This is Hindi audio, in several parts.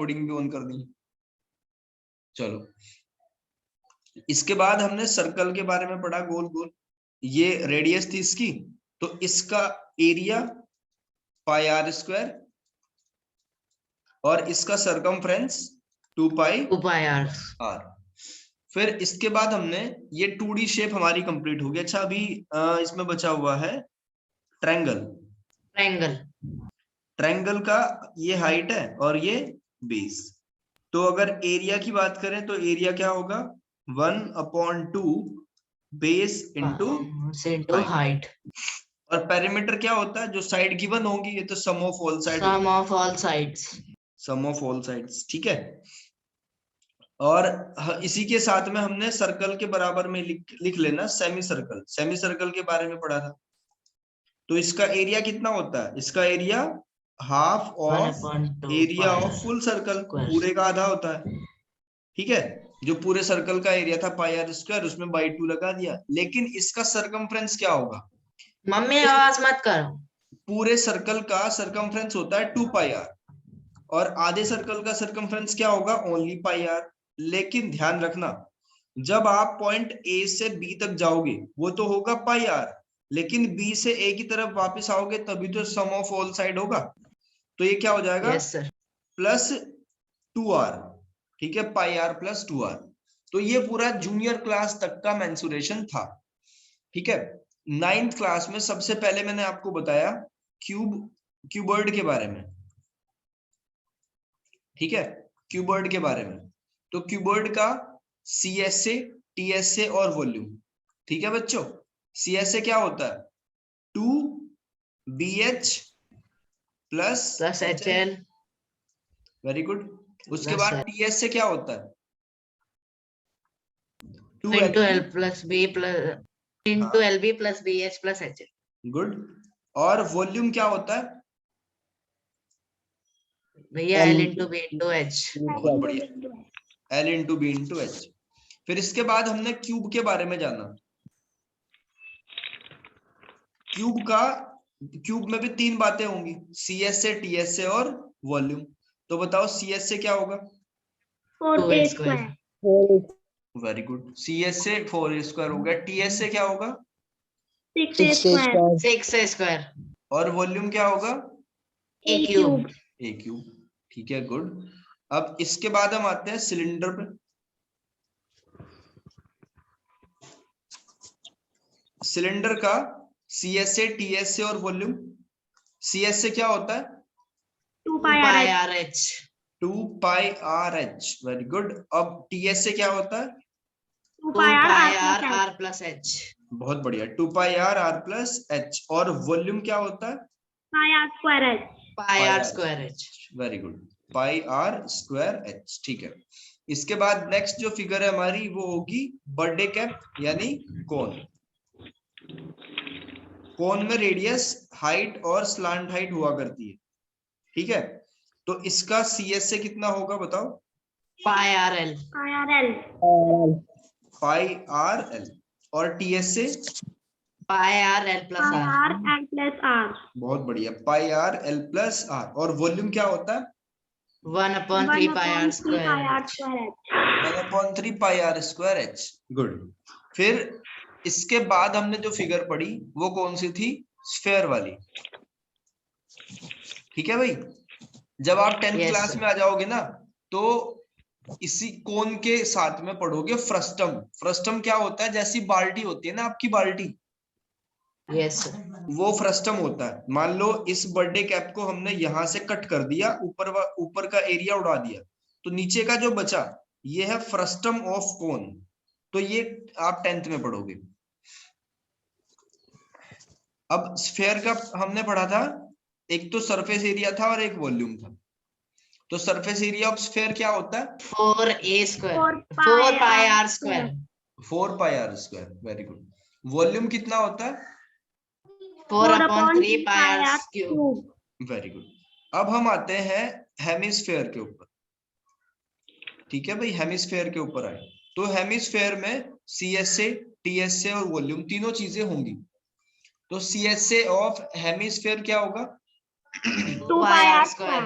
कोडिंग भी ऑन कर दी। चलो, इसके बाद हमने सर्कल के बारे में पढ़ा, गोल गोल, ये रेडियस थी इसकी, तो इसका एरिया पाई आर स्क्वायर और इसका सरकमफ्रेंस 2 पाई आर। फिर इसके बाद हमने ये 2D शेप हमारी कंप्लीट होगी। अच्छा, अभी इसमें बचा हुआ है ट्रायंगल। ट्रायंगल का ये हाइट है और ये बेस। तो अगर एरिया की बात करें तो एरिया क्या होगा, 1/2 बेस इंटू हाइट। और पेरीमीटर क्या होता है, जो साइड गिवन होगी, ये तो sum of all sides, sum of all sides, ठीक है। और इसी के साथ में हमने सर्कल के बराबर में लिख लेना सेमी सर्कल। सेमी सर्कल के बारे में पढ़ा था। तो इसका एरिया कितना होता है, इसका area half of area of full circle, पूरे का आधा होता है, ठीक है। जो पूरे सर्कल का एरिया था पाई आर स्क्वायर, उसमें बाई 2 लगा दिया। लेकिन इसका सरकमफ्रेंस क्या होगा, मम्मी आवाज मत करो। पूरे सर्कल का सरकमफ्रेंस होता है 2 पाई आर और आधे सर्कल का सरकमफ्रेंस क्या होगा, ओनली पाई आर। लेकिन ध्यान रखना, जब आप पॉइंट ए से बी तक जाओगे वो तो होगा पाई आर, लेकिन बी से ए की तरफ वापस आओगे तभी तो सम ऑफ ऑल साइड होगा। तो ये क्या हो जाएगा, प्लस 2r, ठीक है, पाई आर प्लस 2r। तो ये पूरा जूनियर क्लास तक का मेंसुरेशन था, ठीक है। 9th क्लास में सबसे पहले मैंने आपको बताया क्यूबॉइड के बारे में, ठीक है, क्यूबॉइड के बारे में। तो क्यूबॉइड का CSA, TSA और वॉल्यूम, ठीक है बच्चों। CSA क्या होता है, 2BH plus HL, very good. उसके बाद TSA क्या होता है, 2L plus B plus into LB plus BH plus HL, good. और वॉल्यूम क्या होता है भैया, L into B into H। बहुत बढ़िया, L into B into H। फिर इसके बाद हमने क्यूब के बारे में जाना। क्यूब में भी 3 बातें होंगी, CSA, TSA और वॉल्यूम। तो बताओ CSA क्या होगा, 4A square, very good. CSA 4A square हो गया। TSA क्या होगा, 6A स्क्वायर, और वॉल्यूम क्या होगा, A क्यूब, A क्यूब, ठीक है, गुड। अब इसके बाद हम आते हैं सिलेंडर पे। सिलेंडर का CSA, TSA और वॉल्यूम। CSA क्या होता है, 2 pi R H, 2 pi R H, very good. अब TSA क्या होता है, 2 पाई आर प्लस एच, बहुत बढ़िया, 2 पाई आर प्लस एच। और वॉल्यूम क्या होता है, pi are square H, very good, pi are square H, ठीक है। इसके बाद नेक्स्ट जो फिगर है हमारी वो होगी बर्थडे कैप यानी कोन। कोन में रेडियस, हाइट और स्लांट हाइट हुआ करती है, ठीक है। तो इसका CSA कितना होगा बताओ, pi r l, pi r l. और TSA pi r l plus r, बहुत बढ़िया, pi r l plus r. और वॉल्यूम क्या होता है, 1/3 pi are square, 1/3 pi are square h, good. फिर इसके बाद हमने जो फिगर पढ़ी वो कौन सी थी, स्फेयर वाली, ठीक है भाई। जब आप 10th क्लास में आ जाओगे ना तो इसी कोन के साथ में पढ़ोगे फ्रस्टम। फ्रस्टम क्या होता है, जैसी बाल्टी होती है ना आपकी बाल्टी, यस, वो फ्रस्टम होता है। मान लो इस बर्थडे कैप को हमने यहां से कट कर दिया, ऊपर का एरिया उड़ा दिया, तो नीचे का जो बचा ये है फ्रस्टम ऑफ कोन। तो ये आप 10th में पढ़ोगे। अब स्फेयर का हमने पढ़ा था, एक तो सरफेस एरिया था और एक वॉल्यूम था। तो सरफेस एरिया ऑफ स्फेयर क्या होता है, 4A square, 4 pi are square, 4 pi are square, very good. Volume कितना होता है, 4/3 pi r cube, very good. अब हम आते हैं हेमिस्फेयर के ऊपर, ठीक है भाई, हेमिस्फेयर के ऊपर आए। तो हेमिस्फेयर में CSA, TSA और वॉल्यूम तीनों चीजें होंगी। तो CSA ऑफ हेमिस्फेयर क्या होगा, 2 पाई आर स्क्वायर,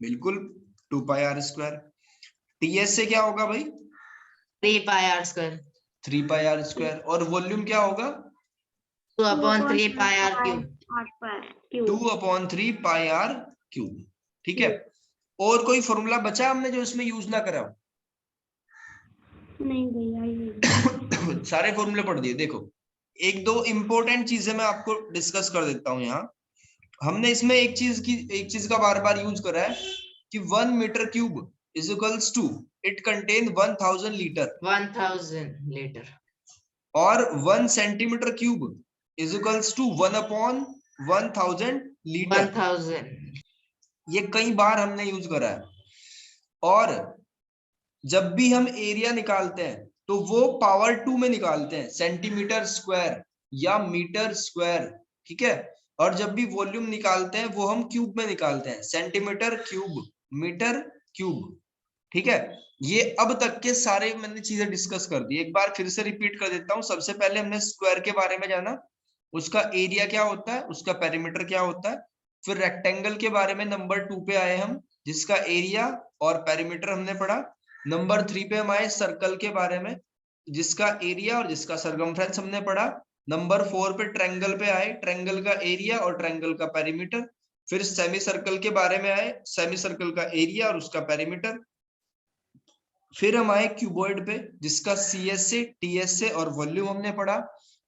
बिल्कुल। 2 पाई आर स्क्वायर। टीएस से क्या होगा भाई? 3 pi are square. 3 pi are square. और वॉल्यूम क्या होगा? 2/3 pi r cube. 2/3 pi r cube. ठीक है। और कोई फॉर्मूला बचा हमने जो इसमें यूज ना करा? नहीं भैया सारे फॉर्मूले पढ़ दिए। देखो एक दो इंपॉर्टेंट चीजें मैं आपको डिस्कस कर देता हूँ यहाँ। हमने इसमें एक चीज का बार बार यूज करा है कि 1 metre cube is equals to, it contain 1000 litre. 1000 litre. और 1 centimetre cube is equals to 1/1000 litre. 1000। ये कई बार हमने यूज करा है। और जब भी हम एरिया निकालते हैं तो वो पावर 2 में निकालते हैं, सेंटीमीटर स्क्वायर या मीटर स्क्वायर। ठीक है। और जब भी वॉल्यूम निकालते हैं वो हम क्यूब में निकालते हैं, सेंटीमीटर क्यूब, मीटर क्यूब। ठीक है। ये अब तक के सारे मैंने चीजें डिस्कस कर दी, एक बार फिर से रिपीट कर देता हूं। सबसे पहले हमने स्क्वायर के बारे में जाना, उसका एरिया क्या होता है, उसका पेरीमीटर क्या होता है। फिर रेक्टेंगल के बारे में नंबर 2 पे आए हम, जिसका एरिया और पेरीमीटर हमने पढ़ा। नंबर 3 पे हम आए सर्कल के बारे में, जिसका एरिया और जिसका सरकमफ्रेंस हमने पढ़ा। नंबर 4 पे ट्रायंगल पे आए, ट्रायंगल का एरिया और ट्रायंगल का पेरीमीटर। फिर सेमी सर्कल के बारे में आए, सेमी सर्कल का एरिया और उसका पेरीमीटर। फिर हम आए क्यूबॉइड पे, जिसका सीएस से, टीएस से और वॉल्यूम हमने पढ़ा।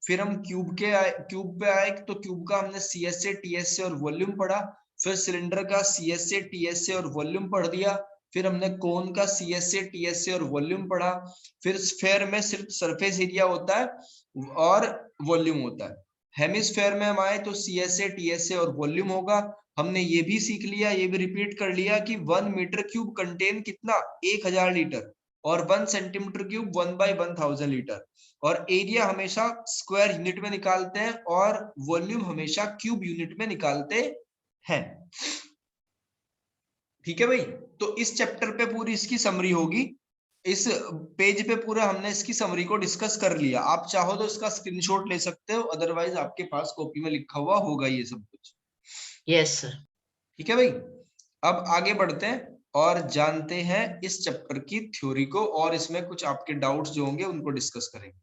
फिर हम क्यूब पे आए तो क्यूब का हमने सीएस से, टीएस से और वॉल्यूम पढ़ा। फिर सिलेंडर का सीएस से, टीएस से और वॉल्यूम पढ़ दिया। फिर हमने कोन का सीएस से, टीएस से और वॉल्यूम पढ़ा। फिर स्फेयर में सिर्फ सरफेस एरिया होता है और वॉल्यूम होता है। हेमिस्फेयर में हम आए तो सीएस से, टीएस से और वॉल्यूम होगा। हमने ये भी सीख लिया, ये भी रिपीट कर लिया कि 1 मीटर क्यूब कंटेन कितना, 1000 लीटर। और 1 सेंटीमीटर क्यूब 1/1000 लीटर। और एरिया हमेशा स्क्वायर यूनिट में निकालते हैं और वॉल्यूम हमेशा क्यूब यूनिट में निकालते हैं। ठीक है भाई। तो इस चैप्टर पे पूरी इसकी समरी होगी, इस पेज पे पूरा हमने इसकी समरी को डिस्कस कर लिया। आप चाहो तो इसका स्क्रीनशॉट ले सकते हो, अदरवाइज आपके पास कॉपी में लिखा हुआ होगा ये सब कुछ। Yes sir. ठीक है भाई। अब आगे बढ़ते हैं और जानते हैं इस चैप्टर की थ्योरी को, और इसमें कुछ आपके डाउट्स जो होंगे उनको डिस्कस करेंगे।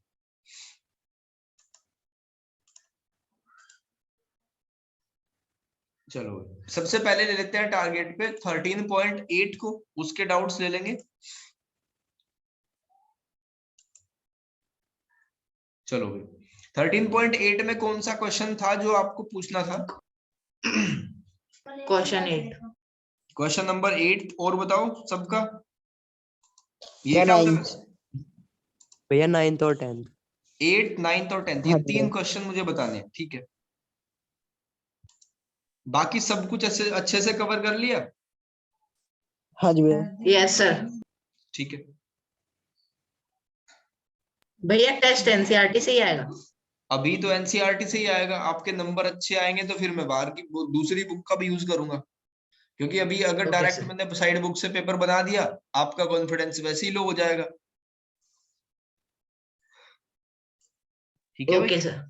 चलो सबसे पहले ले लेते हैं टारगेट पे 13.8 को, उसके डाउट्स ले लेंगे। चलो भाई 13.8 में कौन सा क्वेश्चन था जो आपको पूछना था? क्वेश्चन 8। क्वेश्चन नंबर 8 और बताओ सबका। ये क्या होता है भैया? 9th और 10th। 8, 9th और 10th, ये 3 क्वेश्चन मुझे बताने हैं। ठीक है। बाकी सब कुछ अच्छे से कवर कर लिया? हाँ जी भैया। Yes sir. ठीक है भैया टेस्ट एनसीईआरटी से ही आएगा? अभी तो एनसीईआरटी से ही आएगा। आपके नंबर अच्छे आएंगे तो फिर मैं बाहर की दूसरी बुक का भी यूज करूंगा, क्योंकि अभी अगर डायरेक्ट मैंने साइड बुक से पेपर बना दिया, आपका कॉन्फिडेंस वैसे ही लो हो जाएगा। ठीक है ओके भाई। सर।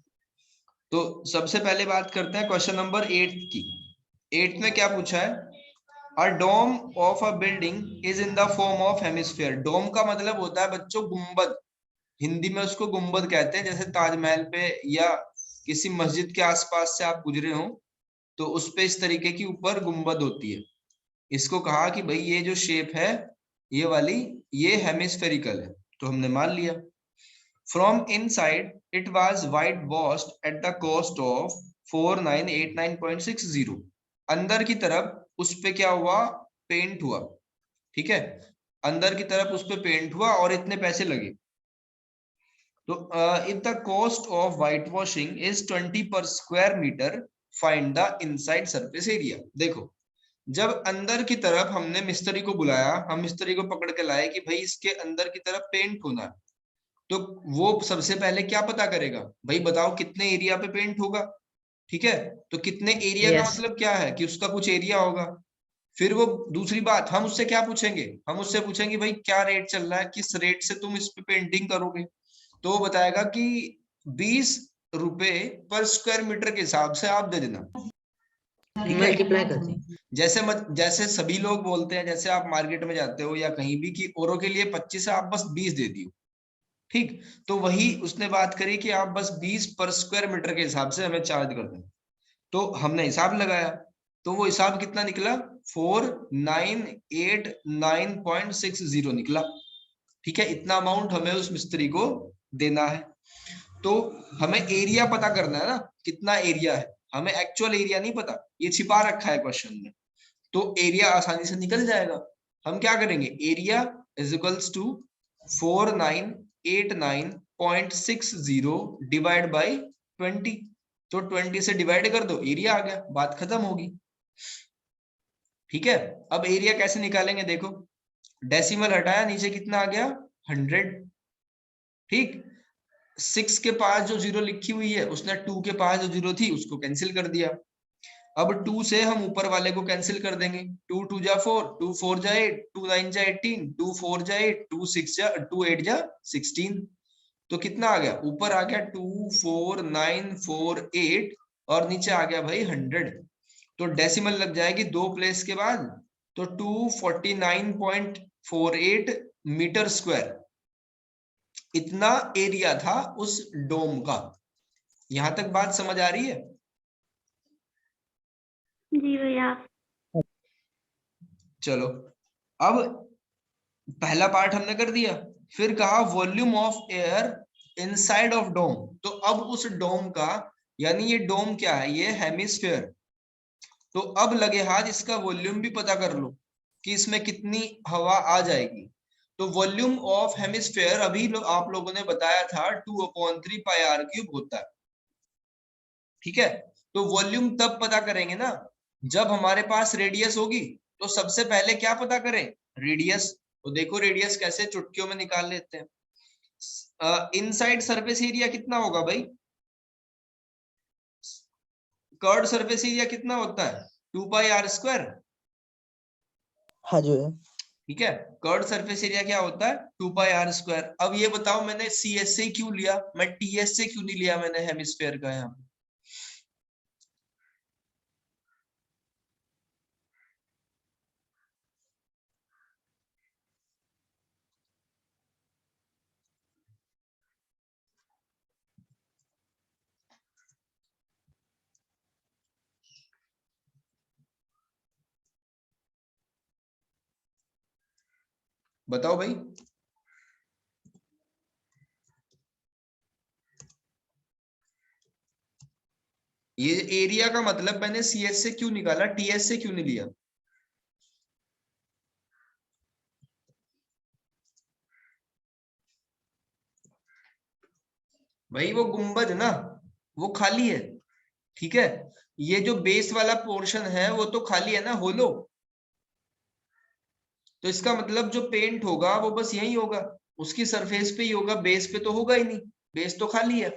तो सबसे पहले बात करते हैं क्वेश्चन नंबर 8 की। 8 में क्या पूछा है? A dome of a building is in the form of hemisphere. Dome का मतलब होता है बच्चों गुंबद, हिंदी में उसको गुंबद कहते हैं। जैसे ताजमहल पे या किसी मस्जिद के आसपास से आप गुजरे हो तो उस पे इस तरीके की ऊपर गुंबद होती है। इसको कहा कि भाई ये जो शेप है ये वाली, ये हेमिस्फेरिकल है, तो हमने मान लिया। From inside it was white washed at the cost of 4989.60। अंदर की तरफ उस पे क्या हुआ, पेंट हुआ। ठीक है, अंदर की तरफ उस पे पेंट हुआ और इतने पैसे लगे। तो if the cost of whitewashing is 20 per square metre, find the inside surface area. देखो जब अंदर की तरफ हमने मिस्त्री को बुलाया, हम मिस्त्री को पकड़ के लाए कि भाई इसके अंदर की तरफ पेंट होना है, तो वो सबसे पहले क्या पता करेगा, भाई बताओ कितने एरिया पे पेंट होगा। ठीक है, तो कितने एरिया का मतलब क्या है कि उसका कुछ एरिया होगा। फिर वो दूसरी बात, हम उससे क्या पूछेंगे, हम उससे पूछेंगे भाई क्या रेट चल रहा है, किस रेट से तुम इस पे पेंटिंग करोगे। तो वो बताएगा कि 20 रुपए पर स्क्वायर मीटर के हिसाब से आप दे देना। ठीक है, मल्टीप्लाई करते हैं। जैसे सभी लोग बोलते हैं, जैसे आप मार्केट में जाते हो या कहीं भी कि औरों के लिए 25 है, आप बस 20 दे दियो, ठीक। तो वही उसने बात करी कि आप बस 20 पर स्क्वायर मीटर के हिसाब से हमें चार्ज कर दें। तो हमने हिसाब लगाया, तो वो हिसाब कितना निकला, 4989.60 निकला। ठीक है, इतना अमाउंट हमें उस मिस्त्री को देना है। तो हमें एरिया पता करना है ना, कितना एरिया है, हमें एक्चुअल एरिया नहीं पता, ये छिपा रखा है क्वेश्चन में। तो एरिया आसानी से निकल जाएगा। हम क्या करेंगे, area is equals to 4989.60 divide by 20। तो 20 से डिवाइड कर दो, एरिया आ गया, बात खत्म होगी। ठीक है, अब एरिया कैसे निकालेंगे, देखो डेसिमल हटाया, नीचे कितना आ गया, 100। ठीक, 6 के पास जो जीरो लिखी हुई है, उसने 2 के पास जो जीरो थी उसको कैंसिल कर दिया। अब 2 से हम ऊपर वाले को कैंसिल कर देंगे, 2 2 जा 4, 2 4 जा 8, 2 9 जा 18, 2 4 जा 8, 2 6 जा 2 8 जा 16। तो कितना आ गया, ऊपर आ गया 24948 और नीचे आ गया भाई 100। तो डेसिमल लग जाएगी 2 प्लेस के बाद, तो 249.48 मीटर स्क्वायर, इतना एरिया था उस डोम का। यहां तक बात समझ आ रही है? जी भैया। चलो, अब पहला पार्ट हमने कर दिया, फिर कहा volume of air inside of dome. तो अब उस डोम का, यानी ये डोम क्या है, ये हेमिस्फेयर, तो अब लगे हाथ इसका वॉल्यूम भी पता कर लो कि इसमें कितनी हवा आ जाएगी। तो वॉल्यूम ऑफ हेमिस्फेयर अभी आप लोगों ने बताया था 2/3 पाई r क्यूब होता है। ठीक है, तो वॉल्यूम तब पता करेंगे ना जब हमारे पास रेडियस होगी। तो सबसे पहले क्या पता करें, रेडियस। तो देखो रेडियस कैसे चुटकियों में निकाल लेते हैं। इनसाइड सरफेस एरिया कितना होगा भाई, कर्व्ड सरफेस एरिया कितना होता है, 2 पाई r स्क्वायर। हाँ जी भैया। ठीक है, कर्व्ड सरफेस एरिया क्या होता है, 2 पाई r स्क्वायर। अब ये बताओ मैंने CS से क्यों लिया, मैं TS से क्यों नहीं लिया मैंने हेमिस्फेयर का यहाँ पे? बताओ भाई। ये एरिया का मतलब मैंने CS से क्यों निकाला, TS से क्यों नहीं लिया? भाई वो गुंबद ना, वो खाली है। ठीक है, ये जो बेस वाला पोर्शन है वो तो खाली है ना, होलो। तो इसका मतलब जो पेंट होगा वो बस यही होगा, उसकी सरफेस पे ही होगा, बेस पे तो होगा ही नहीं, बेस तो खाली है।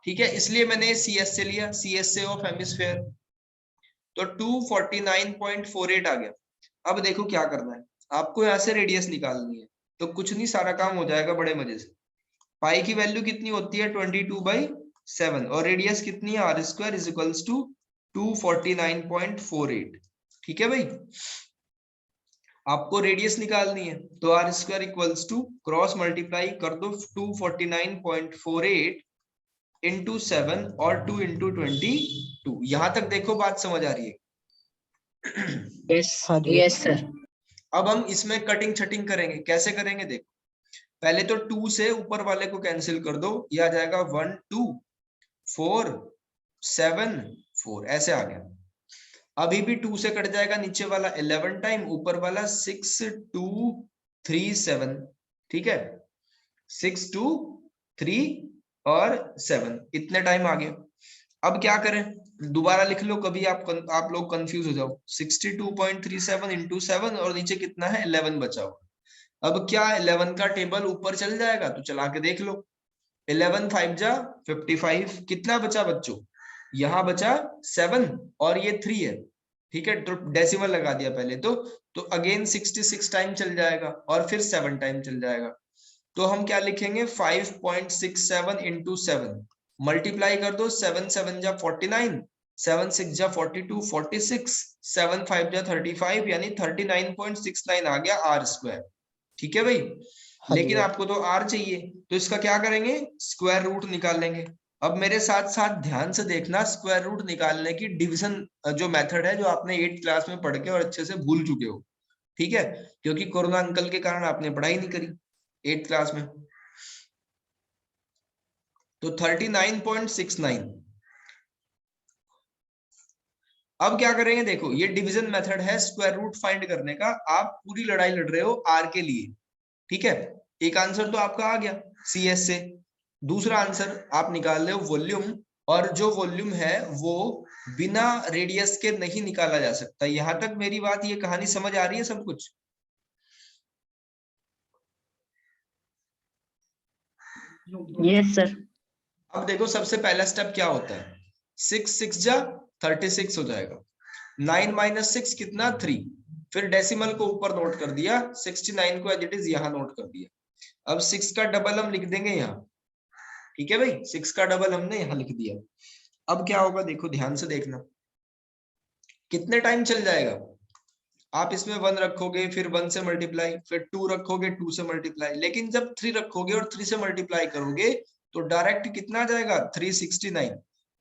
ठीक है, इसलिए मैंने CS से लिया, CS से ऑफ हेमिस्फेयर। तो 249.48 आ गया। अब देखो क्या करना है, आपको यहां से रेडियस निकालनी है। तो कुछ नहीं, सारा काम हो जाएगा बड़े मजे से। पाई की वैल्यू कितनी होती है, 22/7, और रेडियस कितनी है, r square is equals to 249.48। ठीक है भाई, आपको रेडियस निकालनी है, तो r square equals to cross multiply कर दो 249.48 इंटू 7 और 2 इंटू 22। यहां तक देखो बात समझ आ रही है? यस हाँ जी। Yes sir. अब हम इसमें कटिंग छटिंग करेंगे, कैसे करेंगे देखो। पहले तो 2 से ऊपर वाले को कैंसिल कर दो, ये आ जाएगा 1 2 4 7 4, ऐसे आ गया। अभी भी 2 से कट जाएगा, नीचे वाला 11 टाइम, ऊपर वाला 6 2 3 7। ठीक है, 6 2 3 और 7, इतने टाइम आ गया। अब क्या करें, दोबारा लिख लो, कभी आप लोग कंफ्यूज हो जाओ। 62.37 इंटू 7 और नीचे कितना है, 11 बचा हुआ। अब क्या 11 का टेबल ऊपर चल जाएगा, तो चला के देख लो। 11 5 जा 55, कितना बचा बच्चों, यहां बचा 7 और ये 3 है। ठीक है, तो डेसिमल लगा दिया पहले तो अगेन 66 टाइम चल जाएगा और फिर 7 टाइम चल जाएगा। तो हम क्या लिखेंगे, 5.67 इंटू 7, मल्टीप्लाई कर दो, 7 7 जा 49, 7 6 जा 42, 46, 7 5 जा 35, यानी 39.69 आ गया आर स्क्वायर। ठीक है भाई, हाँ जी लेकिन भैया। आपको तो आर चाहिए, तो इसका क्या करेंगे, स्क्वायर रूट निकाल लेंगे। अब मेरे साथ साथ ध्यान से देखना, स्क्वायर रूट निकालने की डिवीजन जो मेथड है, जो आपने 8th क्लास में पढ़ के और अच्छे से भूल चुके हो, ठीक है, क्योंकि कोरोना अंकल के कारण आपने पढ़ाई नहीं करी 8th क्लास में। तो 39.69। अब क्या करेंगे, देखो ये डिवीजन मेथड है स्क्वायर रूट फाइंड करने का। आप पूरी लड़ाई लड़ रहे हो आर के लिए, ठीक है। एक आंसर तो आपका आ गया सी एस से, दूसरा आंसर आप निकाल रहे हो वॉल्यूम, और जो वॉल्यूम है वो बिना रेडियस के नहीं निकाला जा सकता। यहां तक मेरी बात, ये कहानी समझ आ रही है सब कुछ? Yes sir. अब देखो सबसे पहला स्टेप क्या होता है, 6 6 जा 36 हो जाएगा, 9 माइनस 6 कितना 3, फिर डेसिमल को ऊपर नोट कर दिया, 69 को एज इट इज यहां नोट कर दिया। अब 6 का डबल हम लिख देंगे यहाँ, ठीक है भाई, 6 का डबल हमने यहाँ लिख दिया। अब क्या होगा, देखो ध्यान से देखना, कितने टाइम चल जाएगा। आप इसमें 1 रखोगे, फिर 1 से मल्टीप्लाई, फिर 2 रखोगे, 2 से मल्टीप्लाई, लेकिन जब 3 रखोगे और 3 से मल्टीप्लाई करोगे तो डायरेक्ट कितना आ जाएगा 369।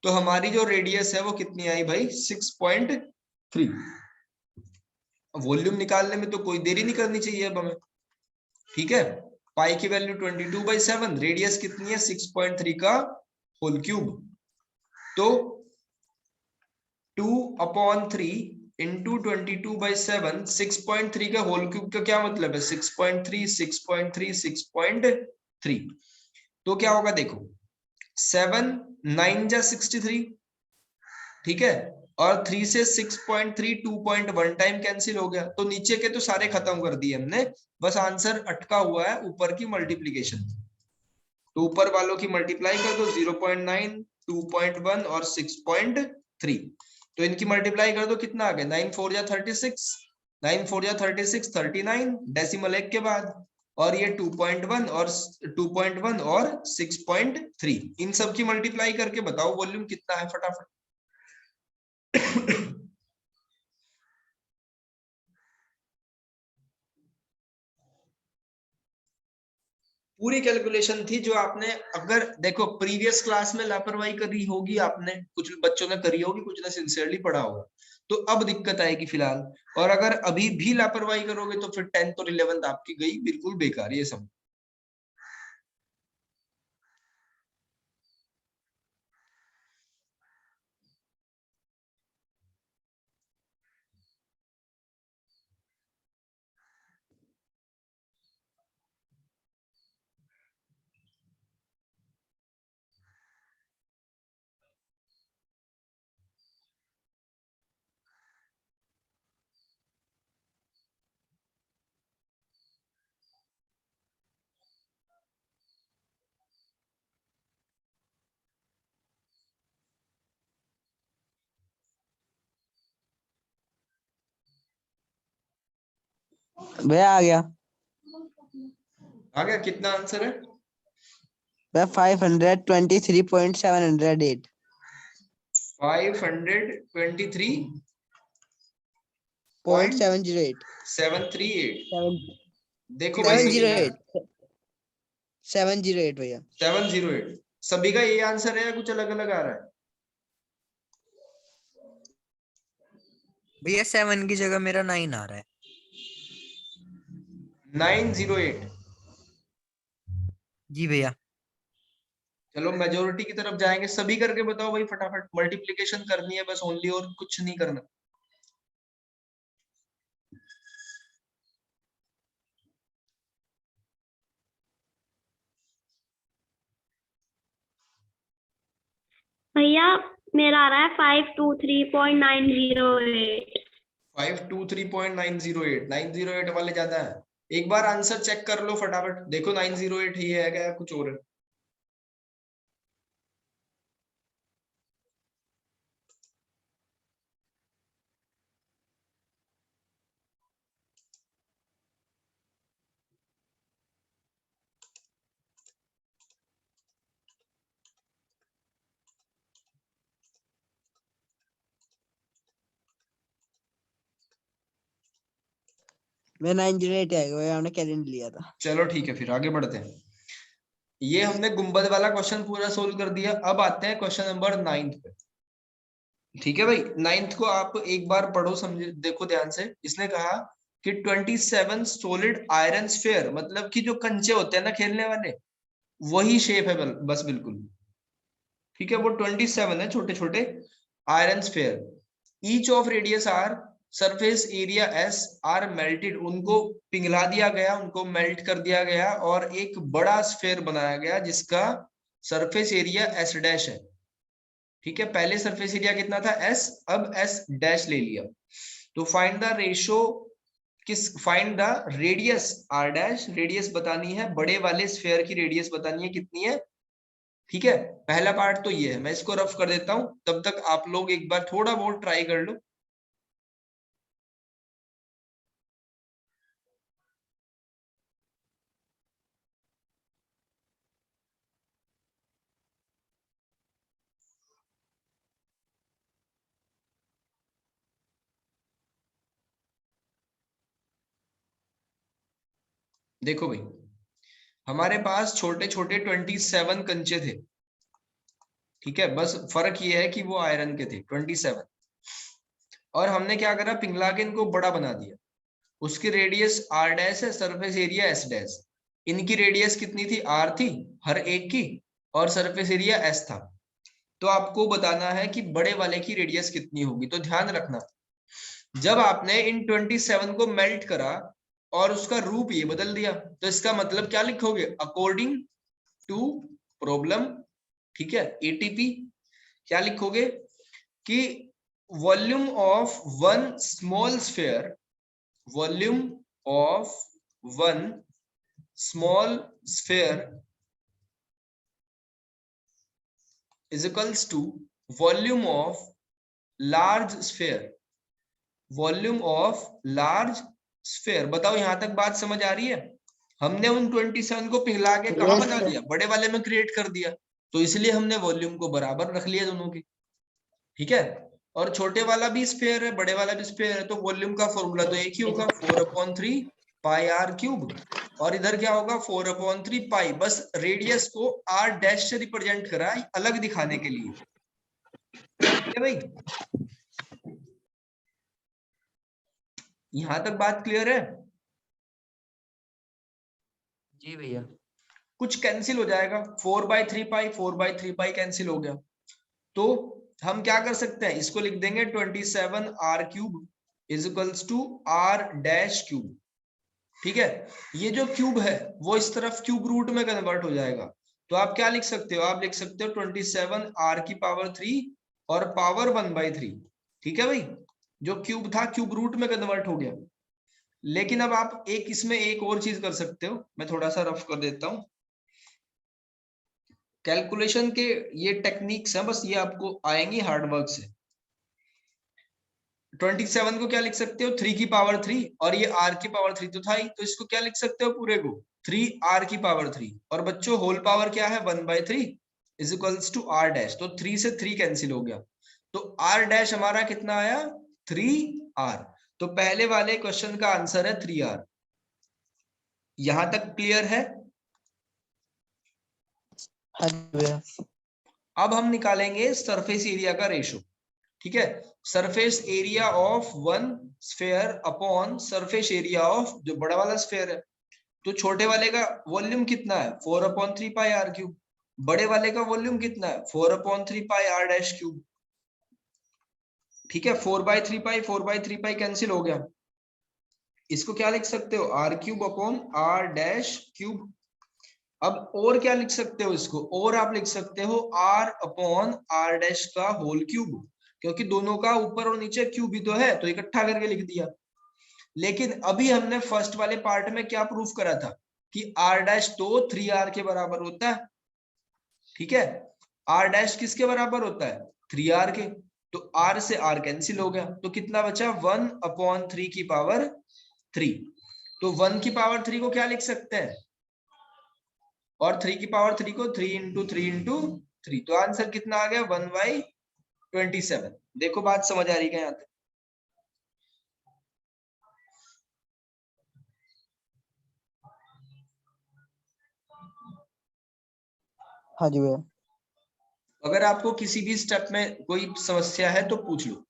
तो हमारी जो रेडियस है वो कितनी आई भाई 6.3। वॉल्यूम निकालने में तो कोई देरी नहीं करनी चाहिए अब हमें, ठीक है। पाई की वैल्यू 22/7, रेडियस कितनी है 6.3 का होल क्यूब। तो 2/3 इंटू 22/7, 6.3 का होल क्यूब का क्या मतलब है 6.3 6.3 6.3। तो क्या होगा देखो, 7 9 जा 63, ठीक है, और 3 से 6.3 2.1 टाइम कैंसिल हो गया, तो नीचे के तो सारे खत्म कर दिए हमने, बस आंसर अटका हुआ है ऊपर की मल्टीप्लीकेशन। तो ऊपर वालों की मल्टीप्लाई कर दो, 0.9 2.1 और 6.3, तो इनकी मल्टीप्लाई कर दो, कितना आ गया 9 4 जा 36, 9 4 जा 36 39 डेसिमल 1 के बाद, और ये 2.1 और 2.1 और 6.3, इन सब की मल्टीप्लाई करके बताओ वॉल्यूम कितना है फटाफट। पूरी कैलकुलेशन थी जो आपने, अगर देखो प्रीवियस क्लास में लापरवाही करी होगी आपने, कुछ बच्चों ने करी होगी, कुछ ने सिंसियरली पढ़ा होगा, तो अब दिक्कत आएगी फिलहाल। और अगर अभी भी लापरवाही करोगे तो फिर 10th और 11th आपकी गई बिल्कुल बेकार, ये सब। भैया आ गया। आ गया, कितना आंसर है? भैया 523.708। 523.738। 708 देखो भाई सभी का 708 भैया। 708, सभी का ये आंसर है या कुछ अलग अलग आ रहा है? भैया 7 की जगह मेरा 9 आ रहा है। 908। जी भैया। चलो मेजोरिटी की तरफ जाएंगे, सभी करके बताओ भाई फटाफट, मल्टीप्लिकेशन करनी है बस ओनली, और कुछ नहीं करना। भैया मेरा आ रहा है 523.908। 523.908, 908 वाले ज्यादा है। एक बार आंसर चेक कर लो फटाफट, देखो 908 ही है क्या कुछ और है? मैं 98 आएगा भैया, हमने कैलेंडर लिया था। चलो ठीक है, फिर आगे बढ़ते हैं। ये हमने गुंबद वाला क्वेश्चन पूरा सोल्व कर दिया। अब आते हैं क्वेश्चन नंबर 9 पे। ठीक है भाई, 9 को आप एक बार पढ़ो, समझे, देखो ध्यान से। इसने कहा कि 27 सोलिड आयरन स्फीयर, मतलब कि जो कंचे होते हैं ना खेलने वाले, वही शेप है बस बिल्कुल। ठीक है, वो 27 है छोटे छोटे iron sphere. Each of radius r surface area S are melted, उनको पिघला दिया गया, उनको मेल्ट कर दिया गया, और एक बड़ा स्फीयर बनाया गया जिसका सरफेस एरिया एस डैश है। ठीक है, पहले सरफेस एरिया कितना था, एस, अब एस डैश ले लिया। तो find the ratio, find the radius r dash, radius बतानी है, बड़े वाले स्फीयर की रेडियस बतानी है कितनी है। ठीक है, पहला पार्ट तो ये है, मैं इसको रफ कर देता हूं, तब तक आप लोग एक बार थोड़ा बहुत ट्राई कर लो। देखो भाई, हमारे पास छोटे छोटे 27 कंचे थे। ठीक है, बस फर्क ये है कि वो आयरन के थे 27, और हमने क्या करा, पिघला के इनको बड़ा बना दिया। उसकी रेडियस आर डैश है, सरफेस एरिया एस डैश। इनकी रेडियस कितनी थी, आर थी हर एक की, और सरफेस एरिया एस था। तो आपको बताना है कि बड़े वाले की रेडियस कितनी होगी। तो ध्यान रखना, जब आपने इन 27 को मेल्ट करा और उसका रूप ये बदल दिया, तो इसका मतलब क्या लिखोगे, अकॉर्डिंग टू प्रॉब्लम। ठीक है, एटीपी क्या लिखोगे कि volume of one small sphere, volume of one small sphere is equals to volume of large sphere, volume of large sphere. बताओ यहां तक बात समझ आ रही है। हमने उन 27 को पिघला के कहां Yes, बना sir. दिया, बड़े वाले में क्रिएट कर दिया, तो इसलिए हमने वॉल्यूम को बराबर रख लिया दोनों की। ठीक है, और छोटे वाला भी स्फीयर है, बड़े वाला भी स्फीयर है, तो वॉल्यूम का फॉर्मूला तो एक ही होगा, 4/3 पाई आर क्यूब, और इधर क्या होगा, 4/3 पाई। बस रेडियस को आर डैश से रिप्रेजेंट करा अलग दिखाने के लिए। ठीक है भाई, यहां तक बात क्लियर है। जी भैया। कुछ कैंसिल हो जाएगा, 4/3 पाई, 4/3 पाई कैंसिल हो गया। तो हम क्या कर सकते हैं, इसको लिख देंगे 27 r cube is equals to r dash cube. ठीक है, ये जो क्यूब है वो इस तरफ क्यूब रूट में कन्वर्ट हो जाएगा। तो आप क्या लिख सकते हो, आप लिख सकते हो 27 आर की पावर 3 और पावर 1/3। ठीक है भाई, जो क्यूब था क्यूब रूट में कन्वर्ट हो गया। लेकिन अब आप एक इसमें एक और चीज कर सकते हो, मैं थोड़ा सा रफ कर देता हूं। कैलकुलेशन के ये टेक्निक्स हैं, बस ये आपको आएंगी हार्डवर्क से। 27 को क्या लिख सकते हो, 3 की पावर 3, और ये r की पावर 3 तो था ही, तो इसको क्या लिख सकते हो पूरे को, 3r की पावर 3। और बच्चों होल पावर क्या है, 1/3 is equals to r dash. तो 3 से 3 कैंसिल हो गया, तो r डैश हमारा कितना आया, 3r। तो पहले वाले क्वेश्चन का आंसर है 3r। यहां तक क्लियर है। हाँ भैया। अब हम निकालेंगे सरफेस एरिया का रेशो। ठीक है, surface area of one sphere upon surface area of जो बड़ा वाला स्फीयर है। तो छोटे वाले का वॉल्यूम कितना है, 4/3 पाई आर क्यूब। बड़े वाले का वॉल्यूम कितना है, 4/3 पाई आर डैश क्यूब। ठीक है, 4/3 पाई 4/3 पाई कैंसिल हो गया। इसको क्या लिख सकते हो, r cube upon r dash cube. अब और क्या लिख सकते हो इसको, और आप लिख सकते हो आर अपॉन आर डैश का होल क्यूब, क्योंकि दोनों का ऊपर और नीचे क्यूब ही तो है, तो इकट्ठा करके लिख दिया। लेकिन अभी हमने फर्स्ट वाले पार्ट में क्या प्रूफ करा था कि आर डैश तो 3r के बराबर होता है। ठीक है, आर डैश किसके बराबर होता है, 3r के। तो r से r कैंसिल हो गया, तो कितना बचा, 1/3 की पावर 3। तो 1 की पावर 3 को क्या लिख सकते हैं, और 3 की पावर 3 को 3 इंटू 3 इंटू 3। तो आंसर कितना आ गया, 1/27। देखो बात समझ आ रही है यहाँ तक। हाँ जी भैया। अगर आपको किसी भी स्टेप में कोई समस्या है तो पूछ लो।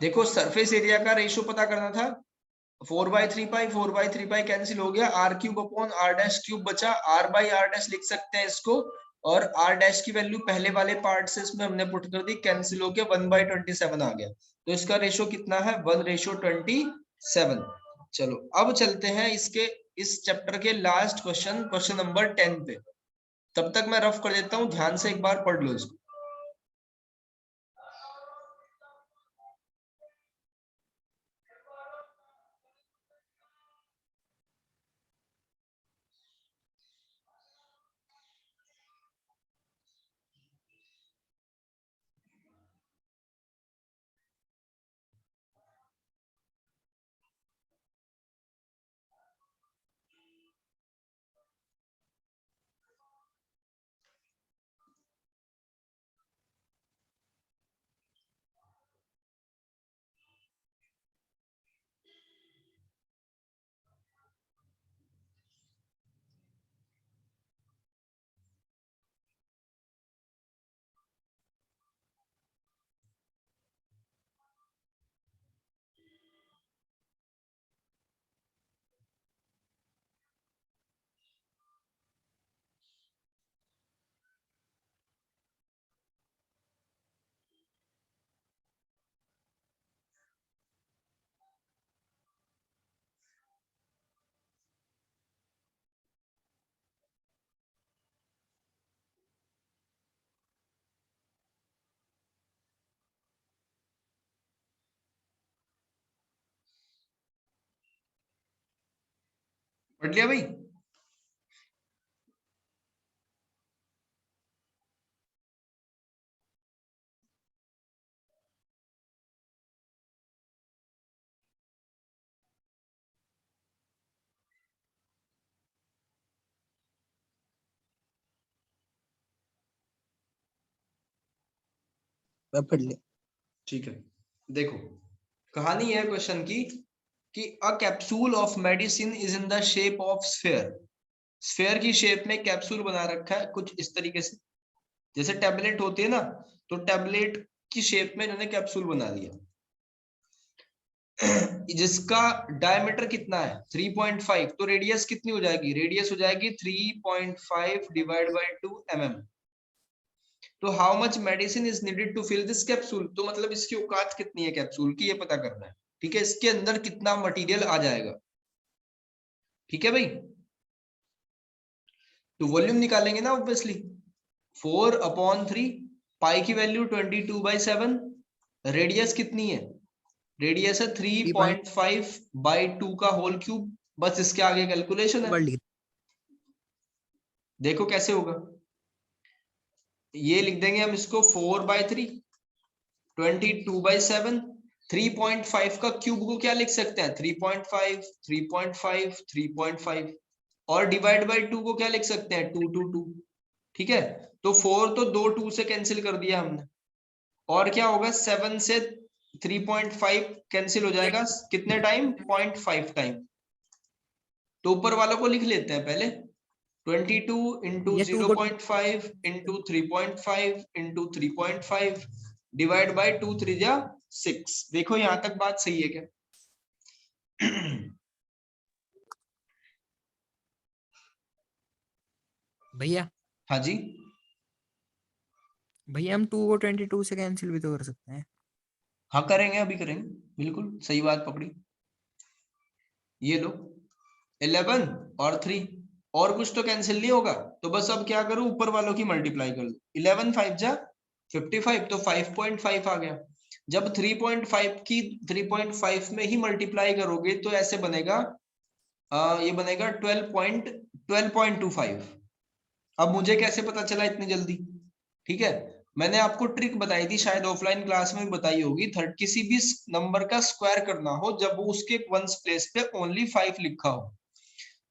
देखो सरफेस एरिया का रेशियो पता करना था, 4/3 पाई, 4/3 पाई कैंसिल हो गया, r cube upon r dash cube बचा, आर बाई आर डैश लिख सकते हैं इसको, और आर डैश की वैल्यू पहले वाले पार्ट से इसमें हमने पुट कर दी, कैंसिल हो गया, 1/27 आ गया। तो इसका रेशियो कितना है, 1:27। चलो अब चलते हैं इसके इस चैप्टर के लास्ट क्वेश्चन, क्वेश्चन नंबर 10 पे। तब तक मैं रफ कर देता हूं, ध्यान से एक बार पढ़ लो इसको। पढ़ लिया भाई? मैं पढ़ लिया। ठीक है, देखो कहानी है क्वेश्चन की कि a capsule of medicine is in the shape of sphere. Sphere की शेप में कैप्सूल बना रखा है कुछ इस तरीके से, जैसे टैबलेट होती है ना, तो टैबलेट की शेप में इन्होंने कैप्सूल बना दिया जिसका डायमीटर कितना है 3.5, तो रेडियस कितनी हो जाएगी, रेडियस हो जाएगी 3.5 डिवाइड बाय 2 mm। तो how much medicine is needed to fill this capsule, तो मतलब इसकी औकात कितनी है कैप्सूल की, ये पता करना है। ठीक है, इसके अंदर कितना मटेरियल आ जाएगा। ठीक है भाई, तो वॉल्यूम निकालेंगे ना ऑब्वियसली, 4/3, पाई की वैल्यू 22/7, रेडियस कितनी है, रेडियस है 3.5/2 का होल क्यूब, बस इसके आगे कैलकुलेशन है। देखो कैसे होगा, ये लिख देंगे हम इसको 4/3, 22/7, 3.5 का क्यूब को क्या लिख सकते हैं, 3.5, 3.5, 3.5, और डिवाइड बाय 2 को क्या लिख सकते हैं, 2, 2, 2। ठीक है, तो 4 तो 2 2 से कैंसिल कर दिया हमने, और क्या होगा 7 से 3.5 कैंसिल हो जाएगा, कितने टाइम, 0.5 टाइम। तो ऊपर वालों को लिख लेते हैं पहले, 22 into 0.5 into 3.5 into 3.5 divide by 2 3 जा 6। देखो यहां तक बात सही है क्या? भैया हाँ जी, भैया हम 2 को 22 से कैंसिल भी तो कर सकते हैं। हाँ करेंगे, अभी करेंगे, बिल्कुल सही बात पकड़ी। ये लो 11 और 3, और कुछ तो कैंसिल नहीं होगा, तो बस अब क्या करूं, ऊपर वालों की मल्टीप्लाई कर लो, 11 5 जा 55, तो 5.5 आ गया। जब 3.5 की 3.5 में ही मल्टीप्लाई करोगे तो ऐसे बनेगा, ये बनेगा 12.25। अब मुझे कैसे पता चला इतनी जल्दी? ठीक है, मैंने आपको ट्रिक बताई थी, शायद ऑफलाइन क्लास में भी बताई होगी, किसी भी नंबर का स्क्वायर करना हो जब वो उसके वंस प्लेस पे ओनली 5 लिखा हो,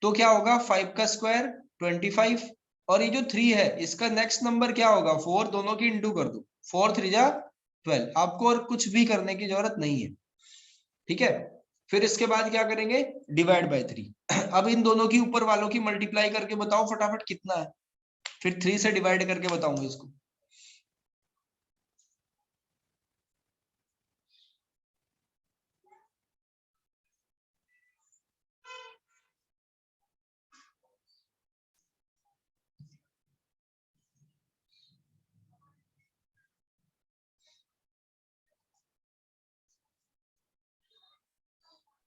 तो क्या होगा, 5 का स्क्वायर 25, और ये जो 3 है इसका नेक्स्ट नंबर क्या होगा 4, दोनों की इंटू कर दो, 4 3 जा 12। आपको और कुछ भी करने की जरूरत नहीं है। ठीक है, फिर इसके बाद क्या करेंगे, डिवाइड बाय 3। अब इन दोनों की ऊपर वालों की मल्टीप्लाई करके बताओ फटाफट कितना है, फिर 3 से डिवाइड करके बताऊंगा इसको।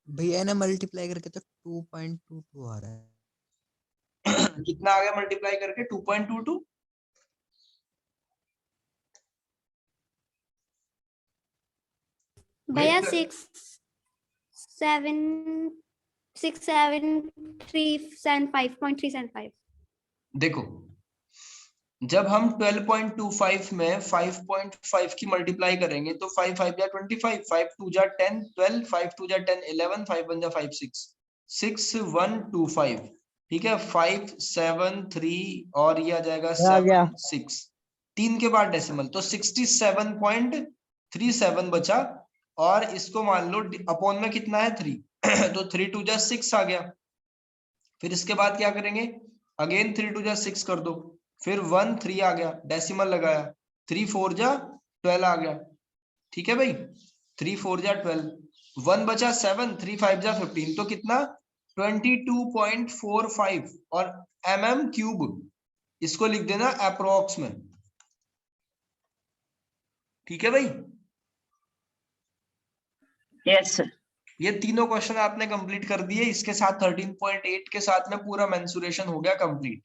भैया ना मल्टीप्लाई करके तो 2.22 आ रहा है। कितना आ गया मल्टीप्लाई करके, 2.22? भैया 6,7,375.375। देखो, जब हम 12.25 में 5.5 की मल्टीप्लाई करेंगे तो 5 5 जा 25, 5 2 जा 10, 12, 5 2 जा 10, 11, 5 1 जा 5 6, 6125। ठीक है, 5 7 3 और ये आ जाएगा आ गया 7 6, 3 के बाद डेसिमल, तो 67.37 बचा। और इसको मान लो अपॉन में कितना है 3, तो 3 2 जा 6 आ गया। फिर इसके बाद क्या करेंगे, अगेन 3 2 जा 6 कर दो, फिर 1 3 आ गया, डेसिमल लगाया, 3 4 जा 12 आ गया। ठीक है भाई, 3 4 जा 12, 1 बचा 7, 3 5 जा 15, तो कितना 22.45 और mm3 इसको लिख देना अप्रोक्स में। ठीक है भाई, यस सर। ये तीनों क्वेश्चन आपने कंप्लीट कर दिए, इसके साथ 13.8 के साथ में पूरा मेंसुरेशन हो गया कंप्लीट।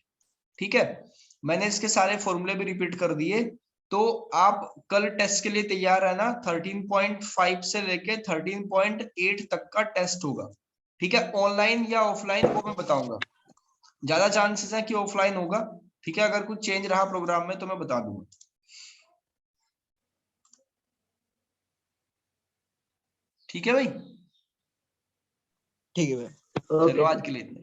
ठीक है, मैंने इसके सारे फॉर्मूले भी रिपीट कर दिए, तो आप कल टेस्ट के लिए तैयार रहना। 13.5 से लेके 13.8 तक का टेस्ट होगा। ठीक है, ऑनलाइन या ऑफलाइन वो मैं बताऊंगा, ज्यादा चांसेस है कि ऑफलाइन होगा। ठीक है, अगर कुछ चेंज रहा प्रोग्राम में तो मैं बता दूंगा। ठीक है भाई, ठीक है भाई। चलो आज के लिए इतना ही।